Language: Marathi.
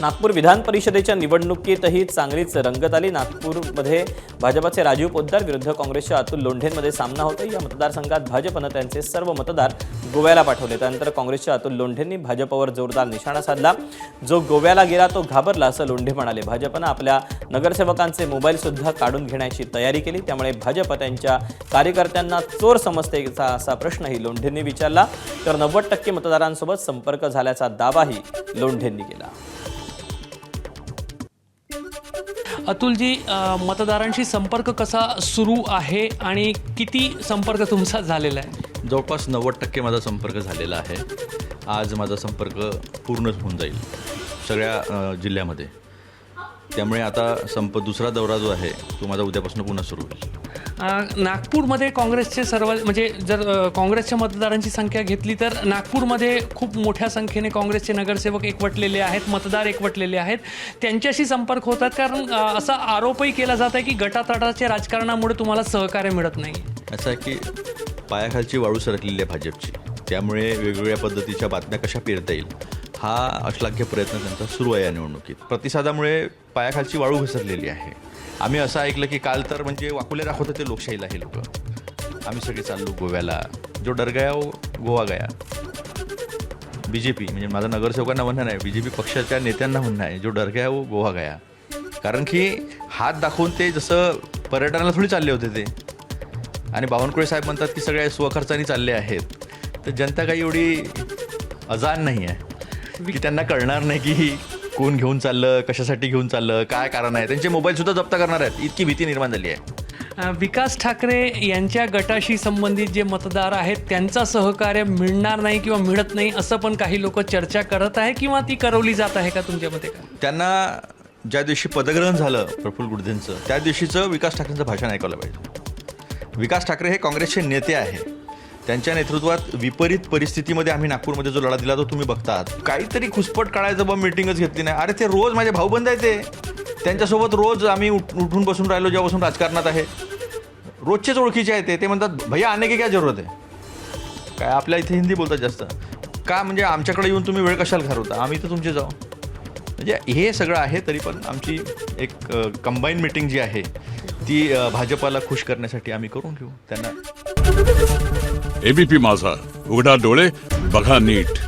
नागपूर विधान परिषदेच्या निवडणुकीतही चांगलीच रंगत आली। नागपूरमध्ये भाजपचे राजीव पोद्दार विरुद्ध काँग्रेसच्या अतुल लोंढेंमध्ये सामना होता। या मतदारसंघात भाजपनं त्यांचे सर्व मतदार गोव्याला पाठवले। त्यानंतर काँग्रेसच्या अतुल लोंढेंनी भाजपवर जोरदार निशाणा साधला। जो गोव्याला गेला तो घाबरला असं लोंढे म्हणाले। भाजपनं आपल्या नगरसेवकांचे मोबाईल सुद्धा काढून घेण्याची तयारी केली, त्यामुळे भाजप त्यांच्या कार्यकर्त्यांना चोर समजते का असा प्रश्नही लोंढेंनी विचारला। तर 90% मतदारांसोबत संपर्क झाल्याचा दावाही लोंढेंनी केला। अतुलजी, मतदारांशी संपर्क कसा सुरू आहे आणि किती संपर्क तुमचा झालेला आहे? जवळपास 90% माझा संपर्क झालेला आहे। आज माझा संपर्क पूर्ण होऊन जाईल सगळ्या जिल्ह्यामध्ये, त्यामुळे आता दुसरा दौरा जो आहे तो माझा उद्यापासून पुन्हा सुरू होईल। नागपूरमध्ये काँग्रेसचे सर्व म्हणजे जर काँग्रेसच्या मतदारांची संख्या घेतली तर नागपूरमध्ये खूप मोठ्या संख्येने काँग्रेसचे नगरसेवक एकवटलेले आहेत, मतदार एकवटलेले आहेत, त्यांच्याशी संपर्क होतात। कारण असा आरोपही केला जात आहे की गटातटाच्या राजकारणामुळे तुम्हाला सहकार्य मिळत नाही। असं आहे की पायाखालची वाळू सरकलेली आहे भाजपची, त्यामुळे वेगवेगळ्या पद्धतीच्या बातम्या कशा पेरता येईल हा अश्लाघ्य प्रयत्न त्यांचा सुरू आहे। या निवडणुकीत प्रतिसादामुळे पायाखालची वाळू घसरलेली आहे। आम्ही असं ऐकलं की काल तर म्हणजे वाकुले दाखवत होते लोकशाहीला हे लोक। आम्ही सगळे चाललो गोव्याला, जो डर गया वो गोवा गया। बीजेपी म्हणजे माझा नगरसेवकांना म्हणणं आहे, बीजेपी पक्षाच्या नेत्यांना म्हणणं आहे, जो डर गया वो गोवा गया। कारण की हात दाखवून ते जसं पर्यटनाला थोडी चालले होते ते, आणि बावनकुळे साहेब म्हणतात की सगळ्या स्वखर्चाने चालले आहेत, तर जनता काही एवढी अजाण नाही आहे की त्यांना कळणार नाही की कोण घेऊन चाललं, कशासाठी घेऊन चाललं, काय कारण आहे। त्यांचे मोबाईलसुद्धा जप्त करणार आहेत, इतकी भीती निर्माण झाली आहे। विकास ठाकरे यांच्या गटाशी संबंधित जे मतदार आहेत त्यांचा सहकार्य मिळणार नाही किंवा मिळत नाही असं पण काही लोक चर्चा करत आहे किंवा ती करवली जात आहे का तुमच्या मते? का त्यांना ज्या दिवशी पदग्रहण झालं प्रफुल्ल गुडधेंचं, त्या दिवशीचं विकास ठाकरेंचं भाषण ऐकायला पाहिजे। विकास ठाकरे हे काँग्रेसचे नेते आहे, त्यांच्या नेतृत्वात विपरीत परिस्थितीमध्ये आम्ही नागपूरमध्ये जो लढा दिला तो तुम्ही बघतात। काहीतरी खुसपट काढायचं बा, मीटिंगच घेतली नाही। अरे ते रोज माझे भाऊबंद आहे, ते त्यांच्यासोबत रोज आम्ही उठून बसून राहिलो जेव्हापासून राजकारणात आहे। रोजचेच ओळखीचे आहे ते म्हणतात भैया आने की क्या जरूरत आहे। काय आपल्या इथे हिंदी बोलतात जास्त का, म्हणजे आमच्याकडे येऊन तुम्ही वेळ कशाला घालवता, आम्ही तर तुमचे जाऊ। म्हणजे हे सगळं आहे, तरी पण आमची एक कंबाईन मीटिंग जी आहे ती भाजपाला खुश करण्यासाठी आम्ही करून घेऊ त्यांना। एबीपी माझा, उघडा डोळे बघा नीट।